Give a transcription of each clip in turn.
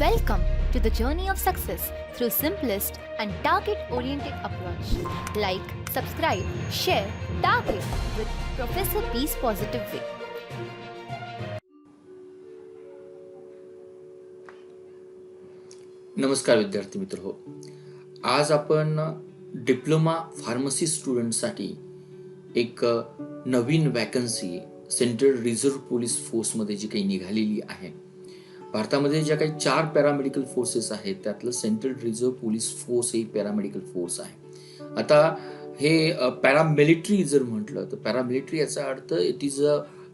Welcome to the journey of success through simplest and target-oriented approach. Like, subscribe, share, target with Professor B's Positive Way. नमस्कार विद्यार्थी मित्र हो. आज आपण diploma pharmacy स्टुडंटसाठी एक नवीन वॅकन्सी सेंट्रल रिझर्व्ह पोलीस फोर्समध्ये जी काही निघालेली आहे. भारतामध्ये ज्या काही 4 पॅरामेडिकल फोर्सेस आहेत त्यातलं सेंट्रल रिझर्व्ह पोलीस फोर्स ही पॅरामेडिकल फोर्स आहे. आता हे पॅरामिलिटरी जर म्हटलं तर पॅरामिलिटरी याचा अर्थ it is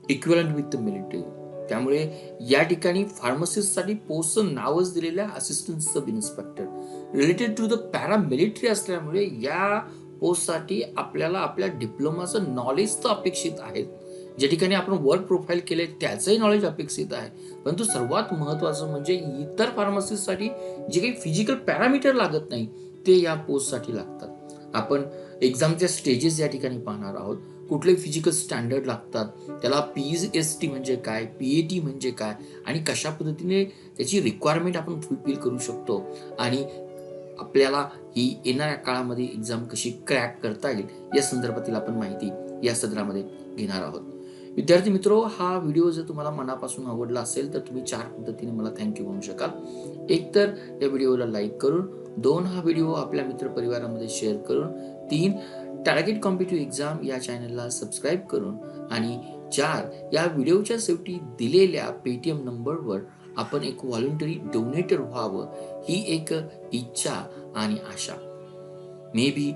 equivalent with the military. त्यामुळे या ठिकाणी फार्मसिस्टसाठी पोस्टचं नावच दिलेलं आहे assistant sub inspector. Related to the paramilitary असल्यामुळे या पोस्टसाठी आपल्याला आपल्या डिप्लोमाचं नॉलेज तर अपेक्षित आहे. ज्या ठिकाणी आपण वर्क प्रोफाईल केले त्याचंही नॉलेज अपेक्षित आहे. परंतु सर्वात महत्त्वाचं म्हणजे इतर फार्मसिस्टसाठी जे काही फिजिकल पॅरामीटर लागत नाही ते या पोस्टसाठी लागतात. आपण एक्झामच्या स्टेजेस या ठिकाणी पाहणार आहोत. कुठले फिजिकल स्टँडर्ड लागतात, त्याला PST म्हणजे काय, PAT म्हणजे काय आणि कशा पद्धतीने त्याची रिक्वायरमेंट आपण फुलफिल करू शकतो आणि आपल्याला ही येणाऱ्या काळामध्ये एक्झाम कशी क्रॅक करता येईल या संदर्भातील आपण माहिती या सदरामध्ये घेणार आहोत. विद्यार्थी मित्रो, हा व्हिडिओ जर तुम्हाला मनापासून आवडला असेल तर तुम्ही 4 पद्धतीने मला थँक्यू म्हणू शकाल. एक तर या व्हिडिओला लाईक करून, 2 हा व्हिडिओ आपल्या मित्रपरिवारामध्ये शेअर करून, 3 टार्गेट कॉम्पिटिटिव्ह एक्झाम या चॅनलला सबस्क्राईब करून आणि 4 या व्हिडिओच्या शेवटी दिलेल्या पेटीएम नंबरवर आपण एक व्हॉलंटरी डोनेटर व्हावं ही एक इच्छा आणि आशा. मे बी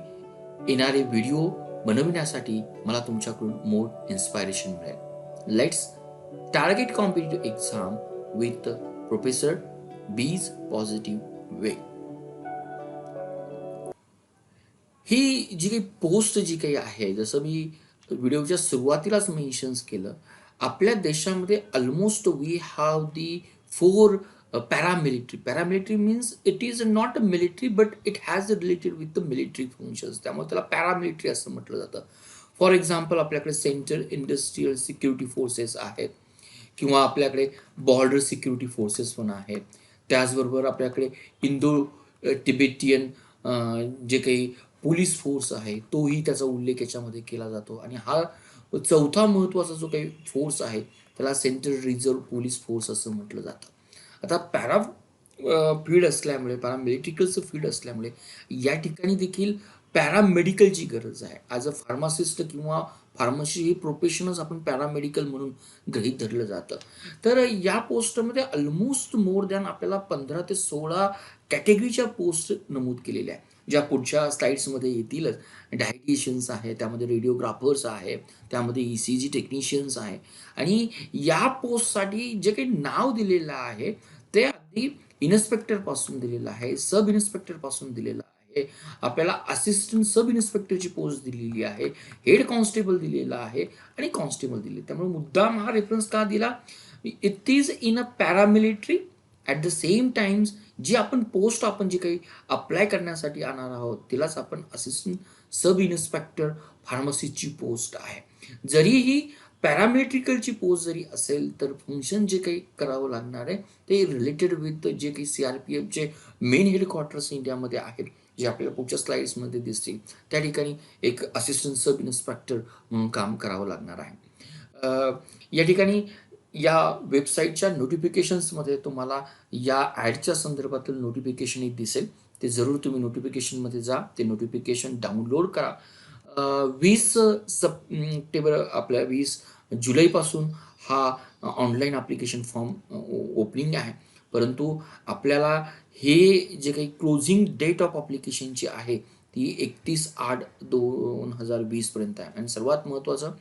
येणारे व्हिडिओ बनवण्यासाठी मला तुमच्याकडून मोर इन्स्पायरेशन मिळेल. Let's target competitive exam with professor बीज पॉझिटिव्ह वे. ही जी काही पोस्ट जी काही आहे, जसं मी व्हिडिओच्या सुरुवातीलाच मेन्शन्स केलं, आपल्या देशामध्ये almost we have the 4 paramilitary. Paramilitary means it is not a military but it has related with the military functions. त्यामुळे त्याला पॅरामिलिटरी असं म्हटलं जातं. फॉर एक्झाम्पल आपल्याकडे सेंट्रल इंडस्ट्रियल सिक्युरिटी फोर्सेस आहेत किंवा आपल्याकडे बॉर्डर सिक्युरिटी फोर्सेस पण आहेत. त्याचबरोबर आपल्याकडे इंडो तिबेटियन जे काही पोलीस फोर्स आहे तोही त्याचा उल्लेख याच्यामध्ये केला जातो. आणि हा चौथा महत्त्वाचा जो काही फोर्स आहे त्याला सेंट्रल रिझर्व्ह पोलीस फोर्स असं म्हटलं जातं. आता पॅरा फील्ड असल्यामुळे, पॅरामेडिकलचं फील्ड असल्यामुळे या ठिकाणी देखील पॅरामेडिकलची गरज आहे. ॲज अ फार्मासिस्ट किंवा फार्मसी हे प्रोफेशनच आपण पॅरामेडिकल म्हणून गृहीत धरलं जातं. तर या पोस्टमध्ये ऑलमोस्ट मोर दॅन आपल्याला 15 ते 16 कॅटेगरीच्या पोस्ट नमूद केलेल्या आहेत, ज्या पुढच्या स्लाइड्समध्ये येतीलच. डायटिशियन्स आहे, त्यामध्ये रेडिओग्राफर्स आहे, त्यामध्ये ECG टेक्निशियन्स आहे. आणि या पोस्टसाठी जे काही नाव दिलेलं आहे ते अगदी इन्स्पेक्टर पासून दिलेलं आहे, सब इन्स्पेक्टर पासून दिलेलं आहे. आपल्याला असिस्टंट सब इन्स्पेक्टरची पोस्ट दिलेली आहे, हेड कॉन्स्टेबल दिलेला आहे आणि कॉन्स्टेबल दिले. त्यामुळे मुद्दाम हा रेफरन्स का दिला? It is in a paramilitary at the same times जी आपण पोस्ट आपण जी काही अप्लाय करण्यासाठी आणणार आहोत तिलाच आपण असिस्टंट सब इन्स्पेक्टर फार्मसीची पोस्ट आहे. जरीही पॅरामेट्रिकलची पोस्ट जरी असेल तर फंक्शन जे काही करावं लागणार आहे ते रिलेटेड विथ जे काही CRPFचे मेन हेडक्वार्टर्स इंडियामध्ये आहेत, जे आपल्याला पुढच्या स्लाइड्समध्ये दिसतील, त्या ठिकाणी एक असिस्टंट सब इन्स्पेक्टर म्हणून काम करावं लागणार आहे. या ठिकाणी या वेबसाईटच्या नोटिफिकेशन्समध्ये तुम्हाला या ॲडच्या संदर्भातील नोटिफिकेशनही दिसेल. ते जरूर तुम्ही नोटिफिकेशनमध्ये जा, ते नोटिफिकेशन डाउनलोड करा. 20 सप्टेंबर आपल्या 20 जुलैपासून हा ऑनलाईन ॲप्लिकेशन फॉर्म ओपनिंग आहे. परंतु आपल्याला हे जे काही क्लोजिंग डेट ऑफ ॲप्लिकेशनची आहे ती 31/8/2020 पर्यंत आहे. आणि सर्वात महत्त्वाचं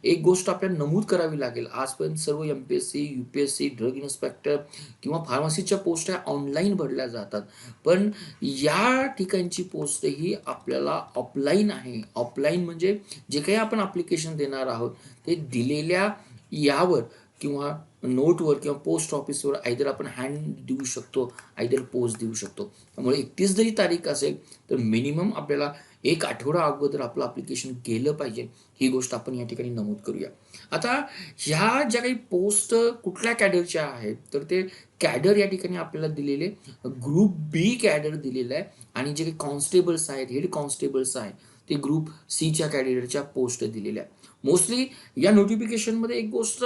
एक गोष्ट आपल्याला नमूद करावी लागेल, आजपर्यंत सर्व MPSC, UPSC, ड्रग इन्स्पेक्टर किंवा फार्मसीच्या पोस्ट ऑनलाईन भरल्या जातात. पण या ठिकाणची पोस्ट ही आपल्याला ऑफलाईन आहे. ऑफलाईन म्हणजे जे काही आपण ॲप्लिकेशन देणार आहोत ते दिलेल्या यावर किंवा नोटवर किंवा पोस्ट ऑफिसवर आयदर आपण हँड देऊ शकतो, आयदर पोस्ट देऊ शकतो. त्यामुळे 31 जरी तारीख असेल तर मिनिमम आपल्याला 1 आठवडा अगोदर आपलं ॲप्लिकेशन केलं पाहिजे, ही गोष्ट आपण या ठिकाणी नमूद करूया. आता ह्या ज्या काही पोस्ट कुठल्या कॅडरच्या आहेत, तर ते कॅडर या ठिकाणी आपल्याला दिलेले ग्रुप बी कॅडर दिलेलं आहे आणि जे काही कॉन्स्टेबल्स आहेत, हेड कॉन्स्टेबल्स आहेत, ते ग्रुप सीच्या कॅडरच्या पोस्ट दिलेल्या आहेत. मोस्टली या नोटिफिकेशनमध्ये एक गोष्ट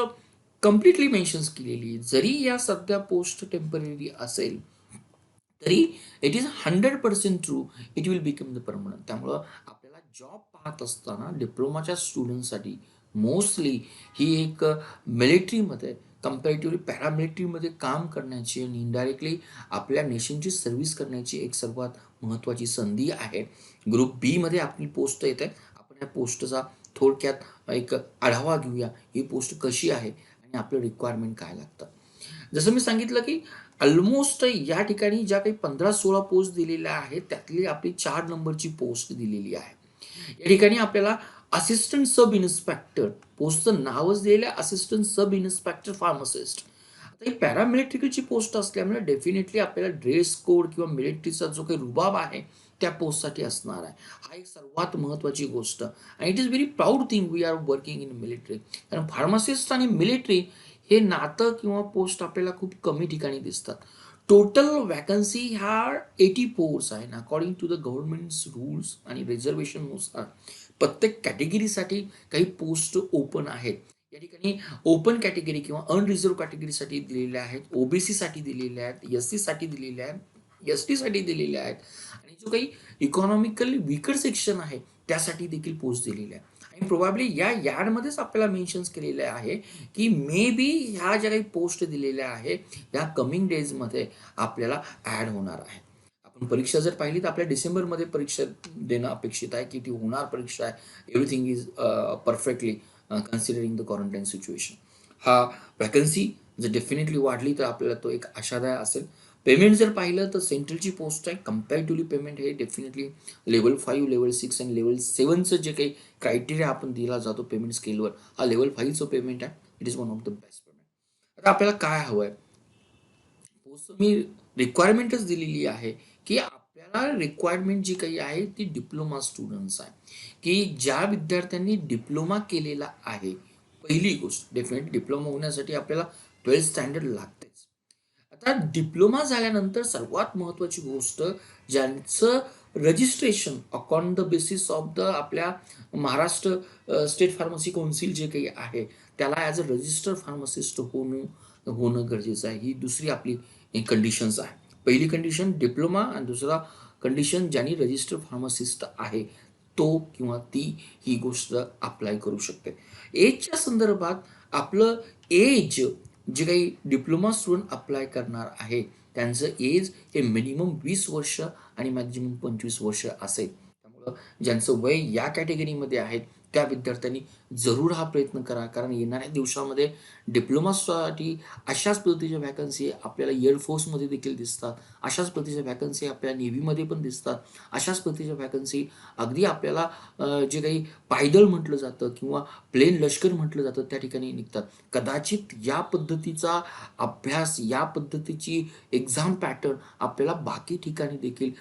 कंप्लिटली मेन्शन्स केलेली आहे. जरी या सध्या पोस्ट टेम्पररी असेल, तरी it is 100% true it will become the permanent. त्यामुळं आपल्याला जॉब पाहत असताना डिप्लोमाच्या स्टुडंटसाठी मोस्टली ही एक मिलिटरीमध्ये कम्पॅरेटिव्हली पॅरामिलिटरीमध्ये काम करण्याची आणि इनडायरेक्टली आपल्या नेशनची सर्व्हिस करण्याची एक सर्वात महत्त्वाची संधी आहे. ग्रुप बीमध्ये आपली पोस्ट येते. आपण या पोस्टचा थोडक्यात एक आढावा घेऊया. ही पोस्ट कशी आहे आणि आपलं रिक्वायरमेंट काय लागतं. जसं मी सांगितलं की ऑलमोस्ट या ठिकाणी ज्या काही 15-16 पोस्ट दिलेल्या आहेत, त्यातली आपली 4 नंबरची पोस्ट दिलेली आहे. या ठिकाणी आपल्याला असिस्टंट सब इन्स्पेक्टर, पोस्टचं नावच दिलेलं आहे असिस्टंट सब इन्स्पेक्टर फार्मासिस्ट. आता ही पॅरामिलिटरीची पोस्ट असल्यामुळे डेफिनेटली आपल्याला ड्रेस कोड किंवा मिलिटरीचा जो काही रुबाब आहे, त्या पोस्टसाठी असणार आहे. हा एक सर्वात महत्त्वाची गोष्ट आणि it is very proud thing we are working in military. कारण फार्मासिस्ट आणि मिलिटरी हे नातं किंवा पोस्ट आपल्याला खूप कमी ठिकाणी दिसतात. टोटल वॅकन्सी ह्या 84 आहे. According to the government's rules आणि रिझर्वेशननुसार प्रत्येक कॅटेगरीसाठी काही पोस्ट ओपन आहेत. या ठिकाणी ओपन कॅटेगरी किंवा अनरिझर्व कॅटेगरीसाठी दिलेल्या आहेत, ओबीसीसाठी दिलेल्या आहेत, एस सीसाठी दिलेल्या आहेत, एस टीसाठी दिलेल्या आहेत आणि जो काही इकॉनॉमिकली वीकर सेक्शन आहे त्यासाठी देखील पोस्ट दिलेल्या आहेत. आणि प्रोबॅबली या यार्डमध्येच आपल्याला मेन्शन्स केलेलं आहे की मे बी ह्या ज्या काही पोस्ट दिलेल्या आहे या कमिंग डेजमध्ये आपल्याला ॲड होणार आहे. आपण परीक्षा जर पाहिली तर आपल्या डिसेंबरमध्ये परीक्षा देणं अपेक्षित आहे की ती होणार परीक्षा आहे. Everything is perfectly considering the quarantine situation. हा वॅकन्सी जर डेफिनेटली वाढली तर आपल्याला तो एक आशादाय असेल. पेमेंट जर पाहिलं तर सेंट्रलची पोस्ट आहे. कम्पॅरेटिव्हली पेमेंट हे डेफिनेटली लेवल 5, लेवल 6 आणि लेवल 7चं जे काही क्रायटेरिया आपण दिला जातो पेमेंट स्केलवर, हा लेवल 5चं पेमेंट आहे. It is one of the best payment. आता आपल्याला काय हवं आहे, पोस्ट मी रिक्वायरमेंटच दिलेली आहे की आपल्याला रिक्वायरमेंट जी काही आहे ती डिप्लोमा स्टुडंट्स आहे की ज्या विद्यार्थ्यांनी डिप्लोमा केलेला आहे. पहिली गोष्ट डेफिनेटली डिप्लोमा होण्यासाठी आपल्याला 12th स्टँडर्ड लागतेच. आता डिप्लोमा झाल्यानंतर सर्वात महत्त्वाची गोष्ट, ज्यांचं registration on the basis of the आपल्या महाराष्ट्र स्टेट फार्मसी कौन्सिल जे काही आहे त्याला ॲज अ रजिस्टर फार्मासिस्ट होणं गरजेचं आहे. ही दुसरी आपली कंडिशन्स आहे. पहिली कंडिशन डिप्लोमा आणि दुसरा कंडिशन ज्यांनी रजिस्टर फार्मासिस्ट आहे तो किंवा ती ही गोष्ट अप्लाय करू शकते. एजच्या संदर्भात आपलं एज जे काही डिप्लोमा स्टुडंट अप्लाय करणार आहे त्यांचं एज हे मिनिमम 20 वर्ष आणि मॅक्झिमम 25 वर्ष असेल. त्यामुळं ज्यांचं वय या कॅटेगरीमध्ये आहे त्या विद्यार्थ्यांनी जरूर हा प्रयत्न करा. कारण येणाऱ्या दिवसामध्ये डिप्लोमासाठी अशाच पद्धतीच्या व्हॅकन्सी आपल्याला एअरफोर्समध्ये देखील दिसतात. अशाच पद्धतीच्या व्हॅकन्सी आपल्या नेव्हीमध्ये पण दिसतात. अशाच पद्धतीच्या व्हॅकन्सी अगदी आपल्याला जे काही पायदळ म्हटलं जातं किंवा प्लेन लष्कर म्हटलं जातं त्या ठिकाणी निघतात. कदाचित या पद्धतीचा अभ्यास, या पद्धतीची एक्झाम पॅटर्न आपल्याला बाकी ठिकाणी देखील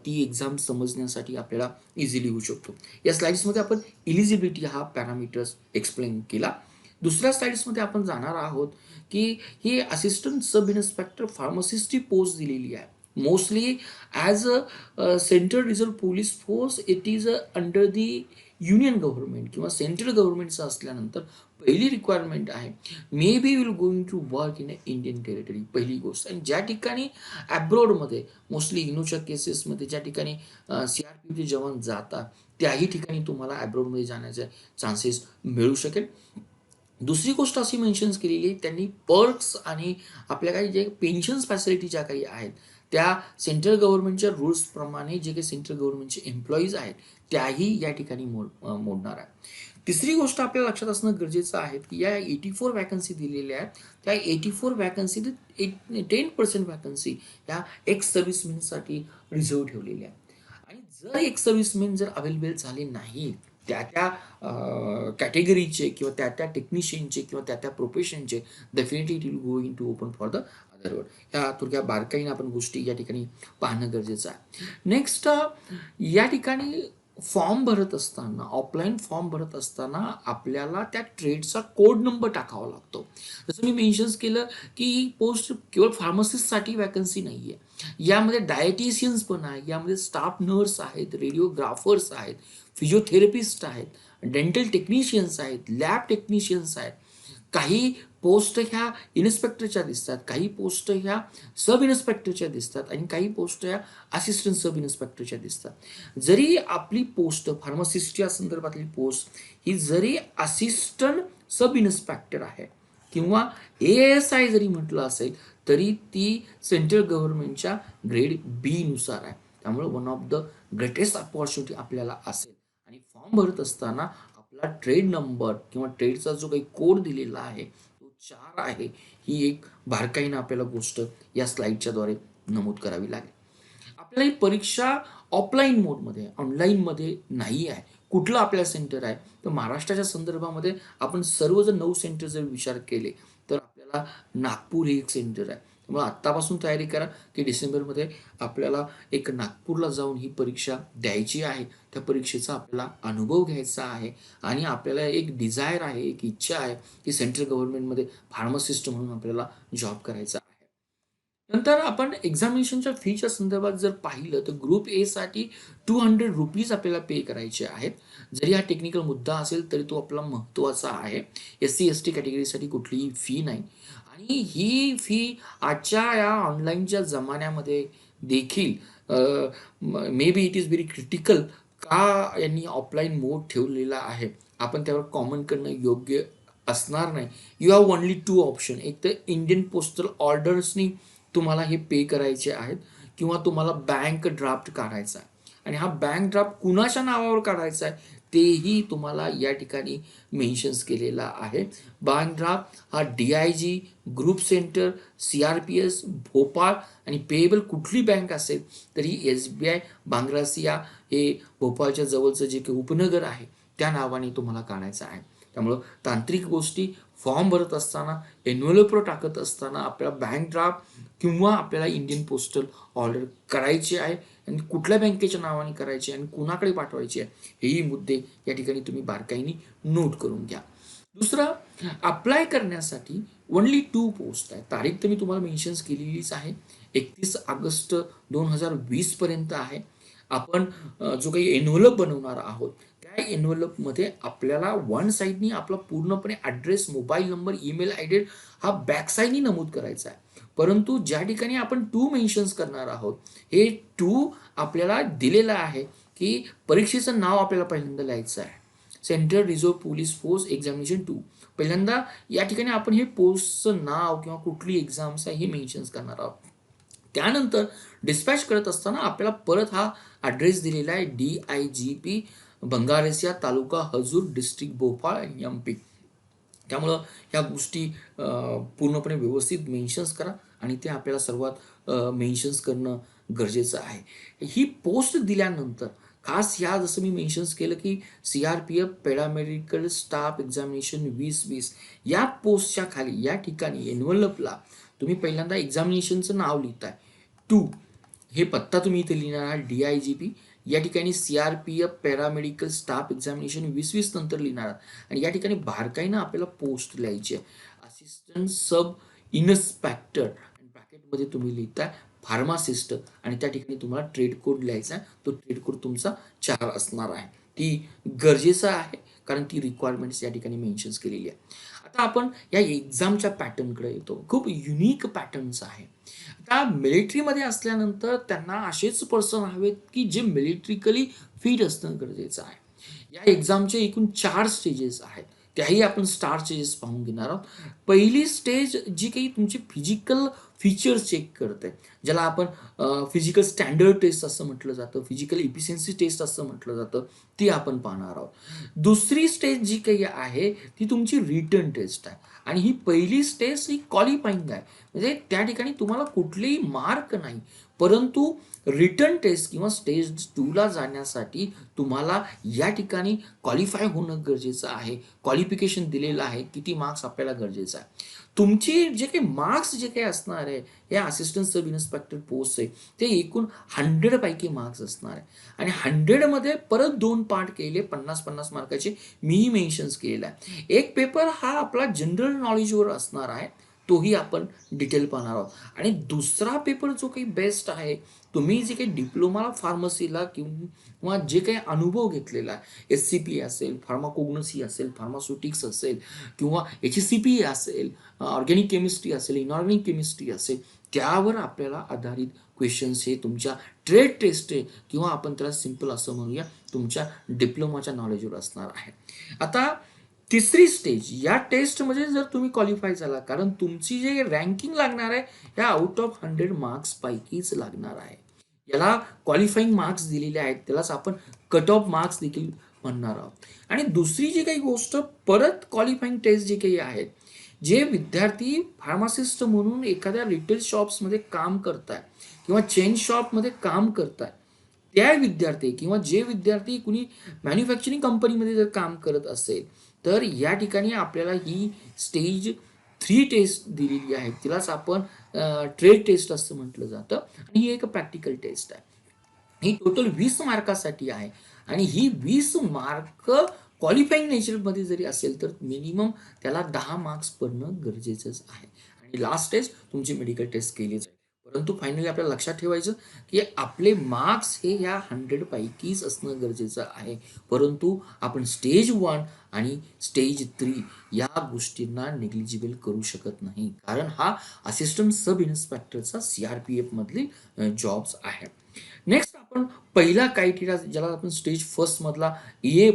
ती एक्झाम समजण्यासाठी आपल्याला इझिली होऊ शकतो. या स्लाइड्समध्ये आपण इलिजिबिलिटी हा पॅरामीटर्स एक्सप्लेन केला. दुसऱ्या स्लाइड्समध्ये आपण जाणार आहोत की ही असिस्टंट सब इन्स्पेक्टर फार्मासिस्टची पोस्ट दिलेली आहे. Mostly as a central reserve police force it is under the union government किंवा सेंट्रल गव्हर्नमेंटचं असल्यानंतर पहिली रिक्वायरमेंट आहे maybe will going to work in a Indian territory. पहिली गोष्ट. आणि ज्या ठिकाणी ॲब्रॉडमध्ये मोस्टली इनोच्या केसेसमध्ये ज्या ठिकाणी CRPचे जवान जातात त्याही ठिकाणी तुम्हाला ॲब्रॉडमध्ये जाण्याचे चान्सेस मिळू शकेल. दुसरी गोष्ट अशी मेन्शन्स केलेली आहे त्यांनी पर्क्स आणि आपल्या काही जे पेन्शन्स फॅसिलिटी ज्या काही आहेत त्या सेंट्रल गव्हर्नमेंटच्या रूल्सप्रमाणे जे काही सेंट्रल गव्हर्नमेंटचे एम्प्लॉईज आहेत त्याही या ठिकाणी मोडणार आहे. तिसरी गोष्ट आपल्याला लक्षात असणं गरजेचं आहे की या 84 वॅकन्सी दिलेल्या आहेत त्या 84 वॅकन्सी 10% वॅकन्सी ह्या एक्स सर्व्हिसमेनसाठी रिझर्व ठेवलेल्या आहेत. आणि जर एक्स सर्व्हिसमेन जर अवेलेबल झाले नाही त्या त्या कॅटेगरीचे किंवा त्या त्या टेक्निशियनचे किंवा त्या त्या प्रोफेशनचे definitely it will go in to open for the मदरवड. ह्या थोडक्या बारकाईने आपण गोष्टी या ठिकाणी पाहणं गरजेचं आहे. नेक्स्ट या ठिकाणी फॉर्म भरत असताना, ऑफलाईन फॉर्म भरत असताना आपल्याला त्या ट्रेडचा कोड नंबर टाकावा लागतो. जसं मी मेन्शन्स केलं की ही पोस्ट केवळ फार्मसिस्टसाठी वॅकन्सी नाही आहे. यामध्ये डायटिशियन्स पण आहे, यामध्ये स्टाफ नर्स आहेत, रेडिओग्राफर्स आहेत, फिजिओथेरपिस्ट आहेत, डेंटल टेक्निशियन्स आहेत, लॅब टेक्निशियन्स आहेत. काही पोस्ट ह्या इन्स्पेक्टरच्या दिसतात, काही पोस्ट ह्या सब इन्स्पेक्टरच्या दिसतात आणि काही पोस्ट ह्या असिस्टंट सब इन्स्पेक्टरच्या दिसतात. जरी आपली पोस्ट फार्मसिस्टच्या संदर्भातली पोस्ट ही जरी असिस्टंट सब इन्स्पेक्टर आहे किंवा ASI जरी म्हटलं असेल तरी ती सेंट्रल गव्हर्नमेंटच्या ग्रेड B नुसार आहे. त्यामुळे one of the greatest opportunity आपल्याला असेल. आणि फॉर्म भरत असताना आपला ट्रेड नंबर किंवा ट्रेडचा जो काही कोड दिलेला आहे तो 4 आहे. ही एक बारकाईनं आपल्याला गोष्ट या स्लाइडच्या द्वारे नमूद करावी लागेल. आपल्याला ही परीक्षा ऑफलाईन मोडमध्ये, ऑनलाईनमध्ये नाही आहे. कुठलं आपल्या सेंटर आहे तर महाराष्ट्राच्या संदर्भामध्ये आपण सर्व जर 9 सेंटर जर विचार केले तर आपल्याला नागपूर हे एक सेंटर आहे. त्यामुळे आत्तापासून तयारी करा की डिसेंबरमध्ये आपल्याला एक नागपूरला जाऊन ही परीक्षा द्यायची आहे. त्या परीक्षेचा आपल्याला अनुभव घ्यायचा आहे आणि आपल्याला एक डिझायर आहे, एक इच्छा आहे की सेंट्रल गव्हर्नमेंटमध्ये फार्मासिस्ट म्हणून आपल्याला जॉब करायचा आहे. नंतर आपण एक्झामिनेशनच्या फीच्या संदर्भात जर पाहिलं तर ग्रुप ए साठी ₹200 आपल्याला पे करायचे आहेत. जरी हा टेक्निकल मुद्दा असेल तरी तो आपला महत्त्वाचा आहे. SC ST कॅटेगरीसाठी कुठलीही फी नाही आणि ही फी आजच्या या ऑनलाईनच्या जमान्यामध्ये देखील may be it is very critical का यांनी ऑफलाईन मोड ठेवलेला आहे. आपण त्यावर कॉमन करणं योग्य असणार नाही. You have only 2 option. एक तर इंडियन पोस्टल ऑर्डर्सनी तुम्हाला हे पे करायचे आहेत किंवा तुम्हाला बँक ड्राफ्ट काढायचा आहे. आणि हा बँक ड्राफ्ट कुणाच्या नावावर काढायचा आहे तेही तुम्हाला या ठिकाणी मेन्शन्स केलेला आहे. बँक ड्राफ्ट हा DIG, group centre, CRPS, Bhopal आणि पेएबल कुठली बँक असेल तरी SBI बांग्रासिया हे भोपाळच्या जवळचं जे काही उपनगर आहे त्या नावाने तुम्हाला काढायचं आहे. त्यामुळं तांत्रिक गोष्टी फॉर्म भरत असताना, एन्व्हलपवर टाकत असताना आपल्याला बँक ड्राफ्ट किंवा आपल्याला इंडियन पोस्टल ऑर्डर करायची आहे आणि कुठल्या बँकेच्या नावाने करायची आणि कुणाकडे पाठवायची आहे हेही मुद्दे या ठिकाणी तुम्ही बारकाईने नोट करून घ्या. दुसरं, अप्लाय करण्यासाठी ओनली 2 पोस्ट आहे. तारीख तर मी तुम्हाला मेन्शन्स केलेलीच आहे. 31 ऑगस्ट 2020 पर्यंत आहे. आपण जो काही एन्व्हलप बनवणार आहोत त्या एन्व्हलपमध्ये आपल्याला वन साईडनी आपला पूर्णपणे address, mobile number, email ID हा बॅक साईडनी नमूद करायचा आहे. परंतु ज्या ठिकाणी आपण 2 मेन्शन्स करणार आहोत हे 2 आपल्याला दिलेलं आहे की परीक्षेचं नाव आपल्याला पहिल्यांदा लिहायचं आहे. Central reserve police force examination 2. पहिल्यांदा या ठिकाणी आपण हे पोस्टचं नाव किंवा कुठली एक्झाम्स आहे हे मेन्शन्स करणार आहोत. त्यानंतर डिस्पॅच करत असताना आपल्याला परत हा ॲड्रेस दिलेला आहे DIGP बंगारेसिया, तालुका हजूर, डिस्ट्रिक्ट भोपाळ, MP. त्यामुळं ह्या गोष्टी पूर्णपणे व्यवस्थित मेन्शन्स करा आणि ते आपल्याला सर्वात मेन्शन्स करणं गरजेचं आहे. ही पोस्ट दिल्यानंतर खास ह्या जसं मी मेन्शन्स केलं की CRPF पॅरामेडिकल स्टाफ एक्झामिनेशन 2020 या पोस्टच्या खाली या ठिकाणी एन्व्हलपला तुम्ही पहिल्यांदा एक्झामिनेशनचं नाव लिहिताय 2. हे पत्ता तुम्ही इथे लिहिणार आहात DIGP. या ठिकाणी CRPF पॅरामेडिकल स्टाफ एक्झामिनेशन 2020 नंतर लिहिणार आहात आणि या ठिकाणी बारकाईनं आपल्याला पोस्ट लिहायची आहे. असिस्टंट सब इन्स्पेक्टर आणि ब्रॅकेटमध्ये तुम्ही लिहिताय फार्मासिस्ट आणि त्या ठिकाणी तुम्हाला ट्रेड कोड लिहायचा आहे. तो ट्रेड कोड तुमचा 4 असणार आहे. ती गरजेचं आहे कारण ती रिक्वायरमेंट्स या ठिकाणी मेन्शन्स केलेली आहे. आता आपण या एक्झामच्या पॅटर्नकडे येतो. खूप युनिक पॅटर्न्स आहे. आता मिलिटरीमध्ये असल्यानंतर त्यांना असेच पर्सन हवेत की जे मिलिटरिकली फिट असणं गरजेचं आहे. या एक्झामचे एकूण 4 स्टेजेस आहेत. त्याही आपण स्टार स्टेजेस पाहून घेणार आहोत. पहिली स्टेज जी काही तुमची फिजिकल फीचर्स चेक करते, ज्याला आपण फिजिकल स्टँडर्ड टेस्ट असं म्हटलं जातं, फिजिकल इफिशियन्सी टेस्ट असं म्हटलं जातं, ती आपण पाहणार आहोत. दुसरी स्टेज जी काही आहे ती तुमची रिटन टेस्ट आहे आणि ही पहिली स्टेज ही क्वालिफाईंग आहे. म्हणजे त्या ठिकाणी तुम्हाला कुठलेही मार्क नाही परंतु रिटर्न टेस्ट किंवा स्टेज 2ला जाण्यासाठी तुम्हाला या ठिकाणी क्वालिफाय होणं गरजेचं आहे. क्वालिफिकेशन दिलेलं आहे. किती मार्क्स आपल्याला गरजेचं आहे. तुमचे जे काही मार्क्स जे काही असणार आहे, या असिस्टंट सब इन्स्पेक्टर पोस्टचे ते एकूण 100 पैकी मार्क्स असणार आहे. आणि 100 मध्ये परत 2 पार्ट केले 50-50 मार्काचे मीही मेन्शन्स केलेला आहे. एक पेपर हा आपला जनरल नॉलेजवर असणार आहे. तोही आपण डिटेल पाहणार आहोत. आणि दुसरा पेपर जो काही बेस्ट आहे, तुम्ही जे काही डिप्लोमा फार्मसीला किंवा जे काही अनुभव घेतलेला आहे, SCPA असेल, फार्माकोग्नसी असेल, फार्मास्युटिक्स असेल किंवा HCPA असेल, ऑर्गॅनिक केमिस्ट्री असेल, इनऑर्गॅनिक केमिस्ट्री असेल, त्यावर आपल्याला आधारित क्वेश्चन्स हे तुमच्या ट्रेड टेस्ट आहे किंवा आपण त्याला सिंपल असं म्हणूया, तुमच्या डिप्लोमाच्या नॉलेजवर असणार आहे. आता तिसरी स्टेज या टेस्टमध्ये जर तुम्ही क्वालिफाय झाला, कारण तुमची जे रँकिंग लागणार आहे या आउट ऑफ 100 मार्क्स पैकीच लागणार आहे. याला क्वालिफाईंग मार्क्स दिलेले आहेत, त्यालाच आपण कट ऑफ मार्क्स देखील म्हणणार आहोत. आणि दुसरी जी काही गोष्ट, परत क्वालिफाईंग टेस्ट जे काही आहेत, जे विद्यार्थी फार्मासिस्ट म्हणून एखाद्या रिटेल शॉप्समध्ये काम करताय किंवा चेन शॉपमध्ये काम करताय, त्या विद्यार्थी किंवा जे विद्यार्थी कुणी मॅन्युफॅक्चरिंग कंपनीमध्ये जर काम करत असेल, तर या ठिकाणी आपल्याला ही स्टेज 3 टेस्ट दिलेली आहे. तिलाच आपण ट्रेड टेस्ट असं म्हटलं जातं. आणि ही एक प्रॅक्टिकल टेस्ट आहे. ही टोटल 20 मार्कासाठी आहे. आणि ही 20 मार्क क्वालिफाईंग नेचरमध्ये जरी असेल तर मिनिमम त्याला 10 मार्क्स पडणं गरजेचंच आहे. आणि लास्ट टेस्ट तुमची मेडिकल टेस्ट केली जाईल. परंतु फायनली आपल्याला लक्षात ठेवायचं की आपले मार्क्स हे ह्या 100 पैकीच असणं गरजेचं आहे. परंतु आपण स्टेज 1 आणि स्टेज 3 या गोष्टींना नेग्लिजिबल करू शकत नाही, कारण हा असिस्टंट सब इन्स्पेक्टरचा CRPF मधील जॉब्स आहे. नेक्स्ट आपण पहिला क्रायटेरिया, ज्याला आपण स्टेज फर्स्ट मधला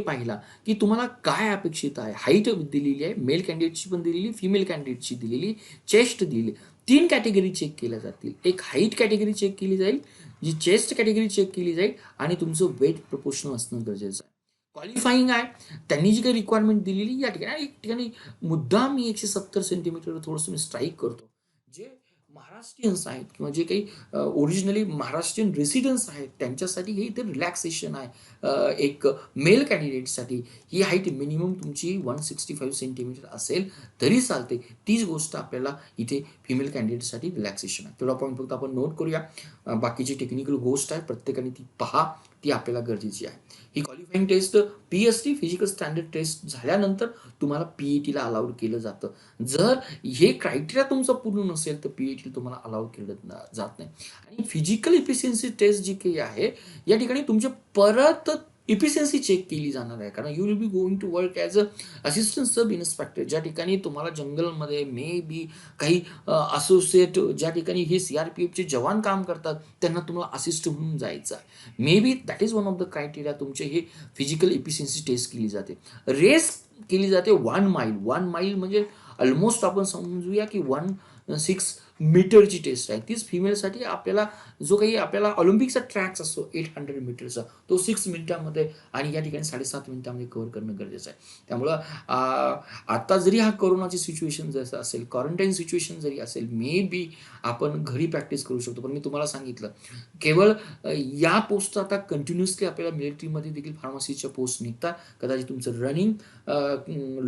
पाहिला, की तुम्हाला काय अपेक्षित आहे. हाईट दिलेली आहे, मेल कॅन्डिडेटची पण दिलेली, फिमेल कॅन्डिडेटची दिलेली, चेस्ट दिली. 3 कॅटेगरी चेक केल्या जातील. एक हाईट कॅटेगरी चेक केली जाईल, जी चेस्ट कॅटेगरी चेक केली जाईल, आणि तुमचं वेट प्रपोर्शनल असणं गरजेचं आहे. क्वालिफाईंग आहे, त्यांनी जी काही रिक्वायरमेंट दिलेली या ठिकाणी. एक ठिकाणी मुद्दा मी 170 सेंटीमीटर थोडंसं मी स्ट्राईक करतो. जे महाराष्ट्रीयन्स आहेत किंवा जे काही ओरिजिनली महाराष्ट्रीयन रेसिडेंट्स आहेत, त्यांच्यासाठी हे इथे रिलॅक्सेशन आहे. एक मेल कॅन्डिडेटसाठी ही हाईट मिनिमम तुमची 165 सेंटीमीटर असेल तरी चालते. तीच गोष्ट आपल्याला इथे फिमेल कॅन्डिडेटसाठी रिलॅक्सेशन आहे. तेवढा पॉईंट फक्त आपण नोट करूया. बाकीची टेक्निकल गोष्ट आहे, प्रत्येकाने ती पहा, ती आपल्याला गरजेची आहे. ही qualifying test PST physical standard test झाल्यानंतर तुम्हाला PATला अलाउड केलं जातं. जर हे क्रायटेरिया तुमचं पूर्ण नसेल तर PAT तुम्हाला अलाउड केलं जात नाही. आणि फिजिकल इफिशियन्सी टेस्ट जी काही आहे, या ठिकाणी तुमचे परत इफिशियन्सी चेक केली जाणार आहे, कारण you will be going to work as a assistant sub inspector, ज्या ठिकाणी तुम्हाला जंगलमध्ये मे बी काही असोसिएट, ज्या ठिकाणी हे CRPFचे जवान काम करतात, त्यांना तुम्हाला असिस्ट म्हणून जायचं आहे. May be that is one of the criteria. तुमचे हे फिजिकल इफिशियन्सी टेस्ट केली जाते. रेस केली जाते 1 माईल. 1 माईल म्हणजे ऑलमोस्ट आपण समजूया की 16 मीटरची टेस्ट आहे. तीच फिमेलसाठी आपल्याला जो काही आपल्याला ऑलिम्पिकचा ट्रॅक्स असतो 800 मीटरचा, तो 6 मिनिटांमध्ये आणि या ठिकाणी 7.5 मिनिटांमध्ये कव्हर करणं गरजेचं आहे. त्यामुळं आता जरी हा कोरोनाची सिच्युएशन जसं असेल, क्वारंटाईन सिच्युएशन जरी असेल, मे बी आपण घरी प्रॅक्टिस करू शकतो. पण मी तुम्हाला सांगितलं, केवळ या पोस्ट आता कंटिन्युअसली आपल्याला मिलिटरीमध्ये देखील फार्मसीच्या पोस्ट निघतात. कदाचित तुमचं रनिंग,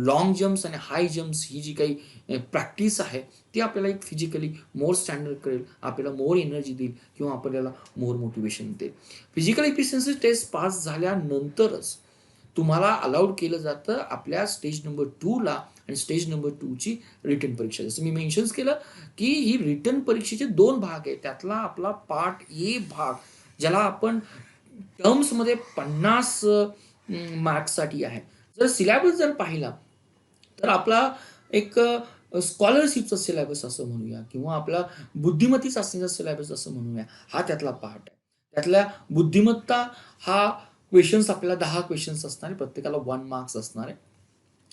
लॉंग जम्प्स आणि हाय जम्प्स ही जी काही प्रॅक्टिस आहे, ती आपल्याला एक फिजिकली मोर स्टँडर्ड करेल, आपल्याला मोर एनर्जी देईल किंवा आपल्याला मोर मोटिवेशन देईल. फिजिकल इफिशियन्सी टेस्ट पास झाल्यानंतरच तुम्हाला अलाउड केलं जातं आपल्या स्टेज नंबर 2ला, आणि स्टेज नंबर 2ची रिटर्न परीक्षा. जसं मी मेन्शन्स केलं की ही रिटर्न परीक्षेचे 2 भाग आहेत. त्यातला आपला पार्ट A भाग, ज्याला आपण टर्म्समध्ये 50 मार्क्ससाठी आहे. जर सिलेबस जर पाहिला तर आपला एक स्कॉलरशिपचा सिलेबस असं म्हणूया किंवा आपला बुद्धिमत्ती चाचणीचा सिलेबस असं म्हणूया, हा त्यातला पार्ट आहे. त्यातल्या बुद्धिमत्ता हा क्वेश्चन्स आपल्याला 10 क्वेश्चन्स असणार आहे, प्रत्येकाला 1 मार्क्स असणार आहे.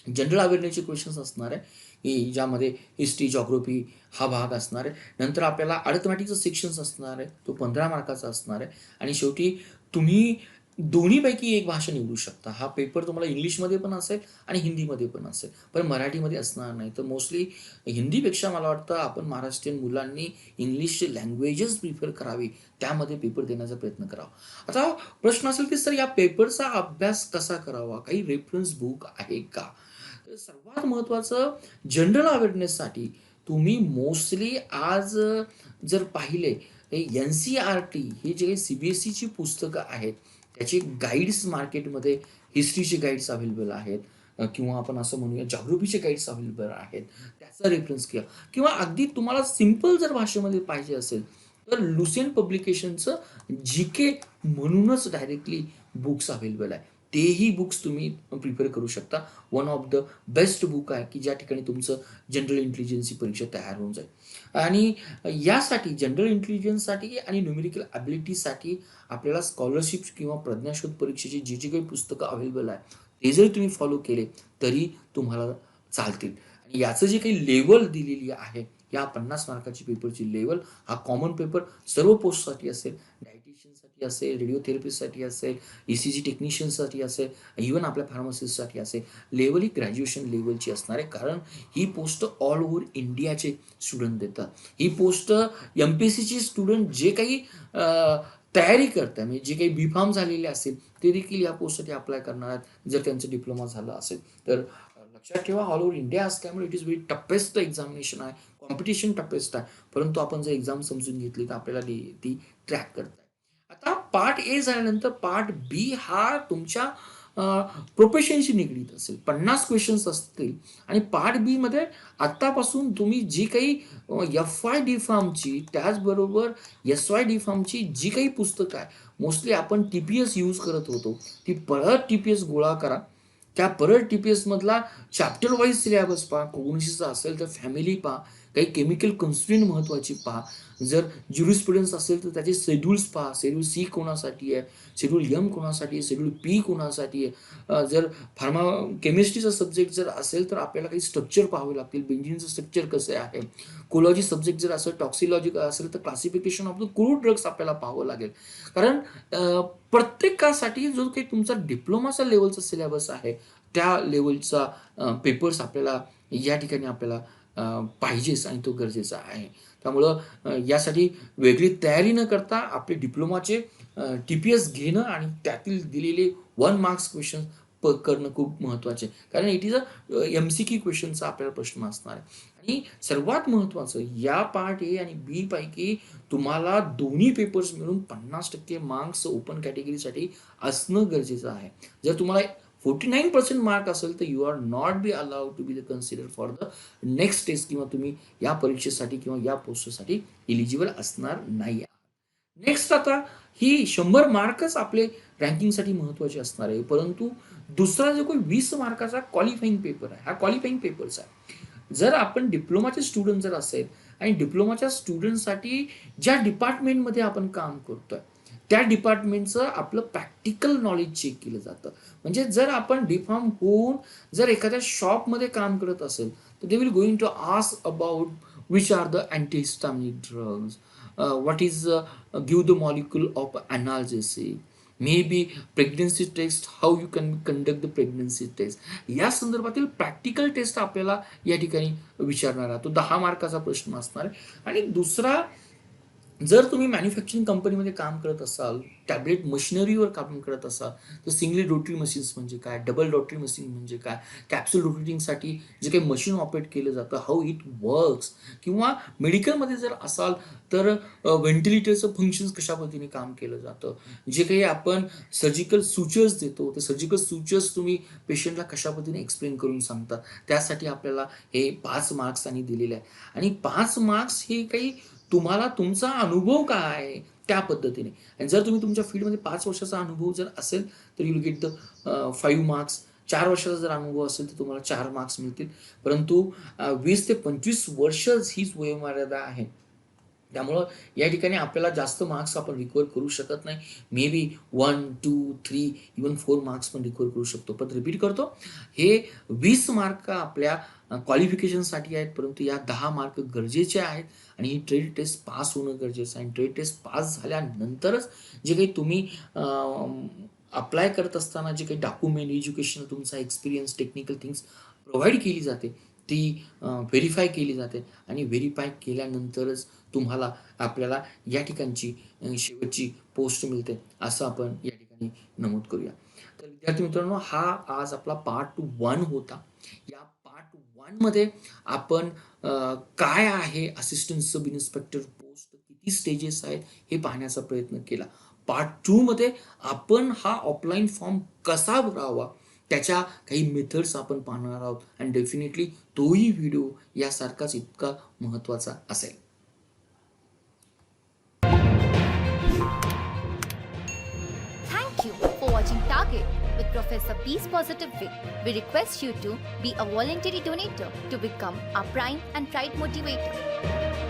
जनरल अवेअरनेसचे क्वेश्चन्स असणार आहे, की ज्यामध्ये हिस्ट्री, जॉग्राफी हा भाग असणार आहे. नंतर आपल्याला अर्थमॅटिकचं सेक्शन्स असणार आहे, तो 15 मार्काचा असणार आहे. आणि शेवटी तुम्ही दोन्हीपैकी एक भाषा निवडू शकता. हा पेपर तुम्हाला इंग्लिशमध्ये पण असेल आणि हिंदीमध्ये पण असेल. पण मराठीमध्ये असणार नाही. तर मोस्टली हिंदीपेक्षा मला वाटतं आपण महाराष्ट्रीयन मुलांनी इंग्लिश लँग्वेजच प्रिफर करावी. त्यामध्ये पेपर देण्याचा प्रयत्न करावा. आता प्रश्न असेल की सर या पेपरचा अभ्यास कसा करावा? काही रेफरन्स बुक आहे का? तर सर्वात महत्त्वाचं जनरल अवेअरनेससाठी तुम्ही मोस्टली आज जर पाहिले NCERT हे जे CBSEची पुस्तकं आहेत, त्याचे गाईड्स मार्केटमध्ये हिस्ट्रीचे गाईड्स अवेलेबल आहेत किंवा आपण असं म्हणूया जिओग्राफीचे गाईड्स अवेलेबल आहेत. त्याचा रेफरन्स घ्या किंवा अगदी तुम्हाला सिंपल जर भाषेमध्ये पाहिजे असेल, तर लुसेंट पब्लिकेशनचं जी म्हणूनच डायरेक्टली बुक्स अवेलेबल आहे. तेही बुक्स तुम्ही प्रिपेअर करू शकता. One of the best book आहे की ज्या ठिकाणी तुमचं जनरल इंटेलिजन्सची परीक्षा तयार होऊन जाईल. आणि यासाठी जनरल इंटेलिजन्ससाठी आणि न्यूमेरिकल ॲबिलिटीसाठी आपल्याला स्कॉलरशिप किंवा प्रज्ञाशोध परीक्षेची जी काही पुस्तकं अवेलेबल आहे, ते जरी तुम्ही फॉलो केले तरी तुम्हाला चालतील. आणि याचं जे काही लेवल दिलेली आहे, या 50 मार्काची पेपरची लेवल हा कॉमन पेपर सर्व पोस्टसाठी असेल, डायटिशियनसाठी असेल, रेडिओथेरपिस्टसाठी असेल, ECG टेक्निशियनसाठी असेल, इव्हन आपल्या फार्मासिस्टसाठी असेल. लेवल ही ग्रॅज्युएशन लेवलची असणार आहे, कारण ही पोस्ट ऑल ओव्हर इंडियाचे स्टुडंट देतात. ही पोस्ट MPSCची स्टुडंट जे काही तयारी करतात, म्हणजे जे काही B.Pharm झालेले असेल ते देखील या पोस्टसाठी अप्लाय करणार आहेत, जर त्यांचं डिप्लोमा झालं असेल तर. लक्षात ठेवा, ऑल ओव्हर इंडिया असल्यामुळे it is very toughest examination आहे, कॉम्पिटिशन टफेस्ट आहे. परंतु आपण जर एक्झाम समजून घेतली तर आपल्याला ती ट्रॅक करता येईल. आता पार्ट ए झाल्यानंतर पार्ट बी हा तुमच्या प्रोफेशनशी निगडीत असेल. 50 क्वेश्चन्स असतील आणि पार्ट बी मध्ये आत्तापासून तुम्ही जी काही FY D.Pharmची त्याचबरोबर SY D.Pharmची जी काही पुस्तकं आहे, मोस्टली आपण TPS यूज करत होतो, ती परत TPS गोळा करा. त्या परत TPS मधला चॅप्टर वाईज सिलेबस पहा. कोग्निशनचा असेल तर फॅमिली पहा, काही केमिकल कन्स्ट्रेंट महत्त्वाची पहा. जर ज्युरिस्प्रुडन्स असेल तर त्याचे शेड्यूल्स पहा. शेड्यूल C कोणासाठी आहे, शेड्यूल M कोणासाठी आहे, शेड्यूल P कोणासाठी आहे. जर फार्मा केमिस्ट्रीचा सब्जेक्ट जर असेल तर आपल्याला काही स्ट्रक्चर पाहावे लागतील. बेंझिनचं स्ट्रक्चर कसं आहे. कोलॉजी सब्जेक्ट जर असेल, टॉक्सिलॉजी असेल तर classification of the crude drugs आपल्याला पाहावं लागेल. कारण प्रत्येकासाठी जो काही तुमचा डिप्लोमाचा लेवलचा सिलेबस आहे, त्या लेवलचा पेपर्स आपल्याला या ठिकाणी आपल्याला पाहिजेच आणि तो गरजेचा आहे. त्यामुळं यासाठी वेगळी तयारी न करता आपले डिप्लोमाचे TPS घेणं आणि त्यातील दिलेले 1 मार्क्स क्वेश्चन करणं खूप महत्त्वाचे आहे. कारण इट इज MCQ क्वेश्चनचा आपल्याला प्रश्न असणार आहे. आणि सर्वात महत्त्वाचं, या पार्ट ए आणि बी पैकी तुम्हाला दोन्ही पेपर्स मिळून 50% मार्क्स ओपन कॅटेगरीसाठी असणं गरजेचं आहे. जर तुम्हाला 49% मार्क असेल तर you are not be allowed to be the consider for the next test किंवा तुम्ही या परीक्षेसाठी किंवा या पोस्टसाठी एलिजिबल असणार नाही. नेक्स्ट आता ही 100 मार्कच आपले रँकिंगसाठी महत्त्वाचे असणार आहे. परंतु दुसरा जो काही 20 मार्काचा क्वालिफाईंग पेपर आहे, हा क्वालिफाईंग पेपर्स आहे. जर आपण डिप्लोमाचे स्टुडंट जर असेल आणि डिप्लोमाच्या स्टुडंटसाठी ज्या डिपार्टमेंटमध्ये आपण काम करतोय त्या डिपार्टमेंटचं आपलं प्रॅक्टिकल नॉलेज चेक केलं जातं. म्हणजे जर आपण D.Pharm होऊन जर एखाद्या शॉपमध्ये काम करत असेल तर they will going to ask about which are the antihistaminic drugs, what is give the molecule of analgesic, maybe pregnancy test, how you can conduct the pregnancy test. या संदर्भातील प्रॅक्टिकल टेस्ट आपल्याला या ठिकाणी विचारणार आहे. तो 10 मार्काचा प्रश्न असणार आहे. आणि दुसरा, जर तुम्ही मॅन्युफॅक्चरिंग कंपनीमध्ये काम करत असाल, टॅब्लेट मशिनरीवर काम करत असाल, तर सिंगली रोटरी मशीन्स म्हणजे काय, डबल रोटरी मशीन म्हणजे काय, कॅप्सूल रोटेटिंगसाठी जे काही मशीन ऑपरेट केलं जातं, हाऊ इट वर्क्स, किंवा मेडिकलमध्ये जर असाल तर व्हेंटिलेटरचं फंक्शन्स कशा पद्धतीने काम केलं जातं, जे काही आपण सर्जिकल सुचर्स देतो ते सर्जिकल सुचर्स तुम्ही पेशंटला कशा पद्धतीने एक्सप्लेन करून सांगतात, त्यासाठी आपल्याला हे 5 मार्क्स आणि दिलेले आहे. आणि 5 मार्क्स हे काही तुम्हाला तुमचा अनुभव काय आहे त्या पद्धतीने. आणि जर तुम्ही तुमच्या फील्डमध्ये 5 वर्षाचा अनुभव जर असेल तर you will get the 5 marks. 4 वर्षाचा जर अनुभव असेल तर तुम्हाला 4 मार्क्स मिळतील. परंतु 20 ते 25 वर्ष हीच वयोमर्यादा आहे. त्यामुळं या ठिकाणी आपल्याला जास्त मार्क्स आपण रिकवर करू शकत नाही. मे बी 1, 2, 3 इवन 4 मार्क्स पण रिकवर करू शकतो. पण रिपीट करतो, हे 20 मार्क आपल्या क्वालिफिकेशनसाठी आहेत, परंतु या 10 मार्क गरजेचे आहेत. आणि ही ट्रेड टेस्ट पास होणं गरजेचं आहे. आणि ट्रेड टेस्ट पास झाल्यानंतरच जे काही तुम्ही अप्लाय करत असताना जे काही डॉक्युमेंट, एज्युकेशनल तुमचा एक्सपिरियन्स, टेक्निकल थिंग्स प्रोव्हाइड केली जाते, ती व्हेरीफाय केली जाते आणि व्हेरीफाय केल्यानंतरच तुम्हाला आपल्याला या ठिकाणची शेवटची पोस्ट मिळते, असं आपण या ठिकाणी नमूद करूया. तर विद्यार्थी मित्रांनो, हा आज आपला पार्ट 1 होता. या पार्ट 1 मध्ये आपण काय आहे असिस्टंट सब इन्स्पेक्टर पोस्ट, किती स्टेजेस आहेत हे पाहण्याचा प्रयत्न केला. पार्ट 2 मध्ये आपण हा ऑफलाईन फॉर्म कसा भरावा त्याच्या काही मेथड्स आपण पाहणार आहोत आणि डेफिनेटली तोही व्हिडिओ यासारखाच इतका महत्त्वाचा असेल. Thank you for watching Target with Professor Peace Positive Way. We request you to be a voluntary donator to become our Prime and Pride motivator.